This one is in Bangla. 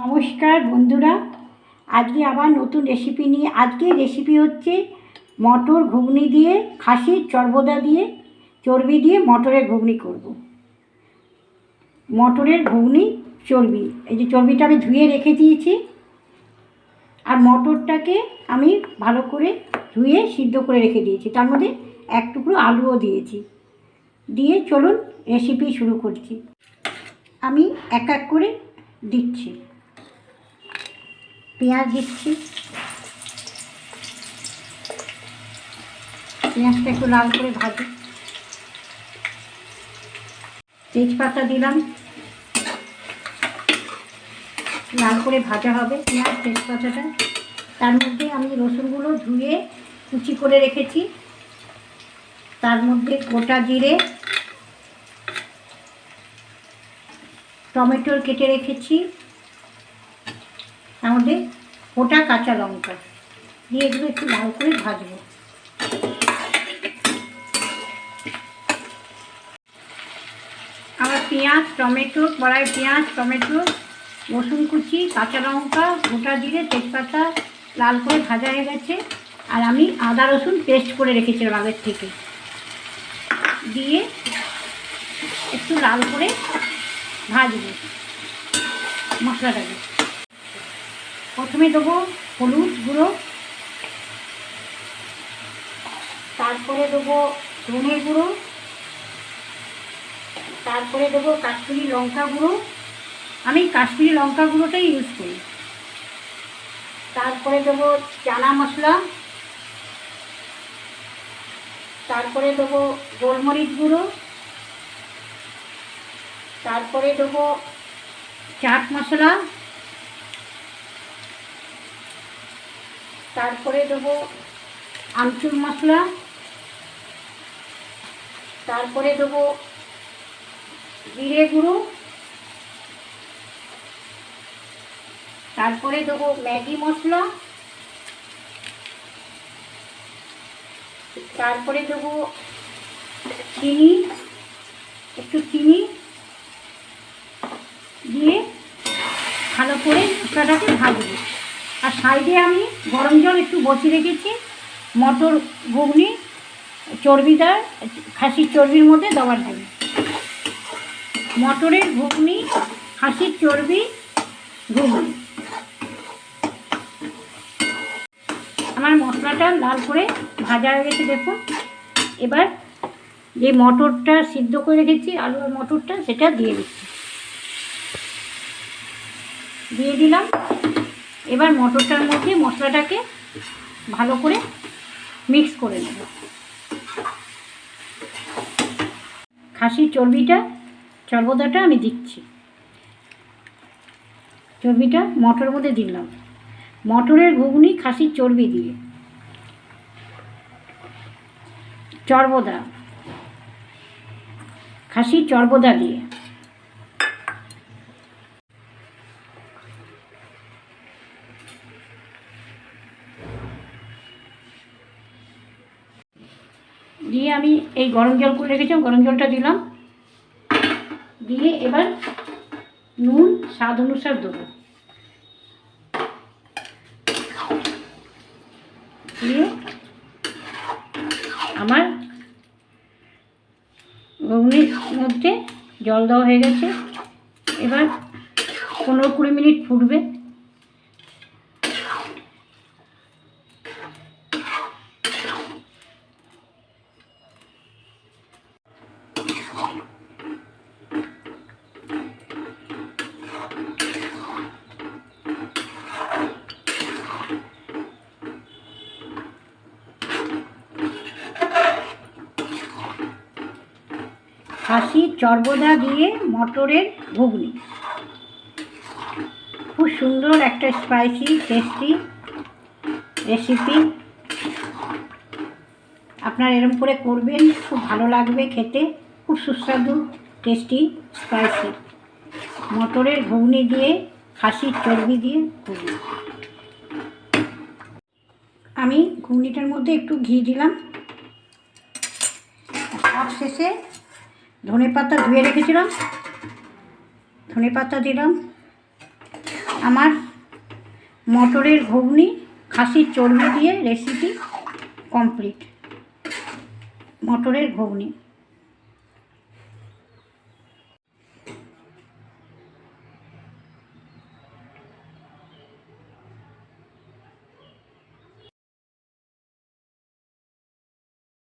নমস্কার বন্ধুরা, আজকে আবার নতুন রেসিপি নিয়ে। আজকে রেসিপি হচ্ছে মটর ঘুগনি দিয়ে, খাসির চর্বদা দিয়ে, চর্বি দিয়ে মটরের ঘুগনি করব। মটরের ঘুগনি চর্বি, এই যে চর্বিটা আমি ধুয়ে রেখে দিয়েছি, আর মটরটাকে আমি ভালো করে ধুয়ে সিদ্ধ করে রেখে দিয়েছি, তার মধ্যে এক টুকরো আলুও দিয়েছি। দিয়ে চলুন রেসিপি শুরু করছি। আমি এক এক করে দিচ্ছি। পেঁয়াজ দিচ্ছি, পেঁয়াজটা একটু লাল করে ভাজি। তেজপাতা দিলাম, লাল করে ভাজা হবে পেঁয়াজ তেজপাতাটা। তার মধ্যে আমি রসুনগুলো ধুয়ে কুচি করে রেখেছি, তার মধ্যে গোটা জিরে, টমেটোর কেটে রেখেছি, তার মধ্যে গোটা কাঁচা লঙ্কা দিয়ে এগুলো একটু লাল করে ভাজবো। আবার পেঁয়াজ টমেটো, কড়াই পেঁয়াজ টমেটো, রসুন কুচি, কাঁচা লঙ্কা, গোটা জিরে, তেজপাতা লাল করে ভাজা হয়ে গেছে। আর আমি আদা রসুন পেস্ট করে রেখেছিলাম আগের থেকে, দিয়ে একটু লাল করে ভাজবো মশলাটাকে। প্রথমে দেবো হলুদ গুঁড়ো, তারপরে দেবো ধনে গুঁড়ো, তারপরে দেবো কাশ্মীরি লঙ্কা গুঁড়ো। আমি কাশ্মীরি লঙ্কা গুঁড়োটাই ইউজ করি। তারপরে দেবো চানা মশলা, তারপরে দেবো গোলমরিচ গুঁড়ো, তারপরে দেবো চাট মশলা, তারপরে দেবো আমচুর মশলা, তারপরে দেবো জিরে গুঁড়ো, তারপরে দেবো ম্যাগি মশলা, তারপরে দেবো চিনি, একটু চিনি দিয়ে ভালো করে মশলাটাকে ভাজবো। আর সাইডে আমি গরম জল একটু বসিয়ে রেখেছি মটর ঘুগনি চর্বিটা খাসির চর্বির মধ্যে দেওয়ার জন্য। মটরের ঘুগনি খাসির চর্বি ঘুগনি। আমার মশলাটা লাল করে ভাজা হয়ে গেছে দেখুন। এবার যে মটরটা সিদ্ধ করে রেখেছি, আলু আর মটরটা, সেটা দিয়ে দিচ্ছি। দিয়ে দিলাম। এবার মটরটার মধ্যে মশলাটাকে ভালো করে মিক্স করে নেব। খাসির চর্বদাটা আমি দিচ্ছি। চর্বিটা মটরের মধ্যে দিলাম। মটরের ঘুগনি খাসির চর্বি দিয়ে, চর্বদা, খাসির চর্বদা দিয়ে। দিয়ে আমি এই গরম জল করে রেখেছিলাম, গরম জলটা দিলাম। দিয়ে এবার নুন স্বাদ অনুসার দেবো। দিয়ে আমার ঘুগনির মধ্যে জল দেওয়া হয়ে গেছে। এবার 15-20 মিনিট ফুটবে। খাসির চর্বদা দিয়ে মটরের ঘুগনি, খুব সুন্দর একটা স্পাইসি টেস্টি রেসিপি। আপনারা এরকম করে করবেন, খুব ভালো লাগবে খেতে। খুব সুস্বাদু টেস্টি স্পাইসি মটরের ঘুগনি দিয়ে, খাসির চর্বি দিয়ে ঘুগনি। আমি ঘুগনিটার মধ্যে একটু ঘি দিলাম। সব শেষে ধনেপাতা ধুয়ে রেখেছিলাম, ধনেপাতা দিলাম। আমার মটরের ঘুগনি খাসির চর্বি দিয়ে রেসিপি কমপ্লিট। মটরের ঘুগনি।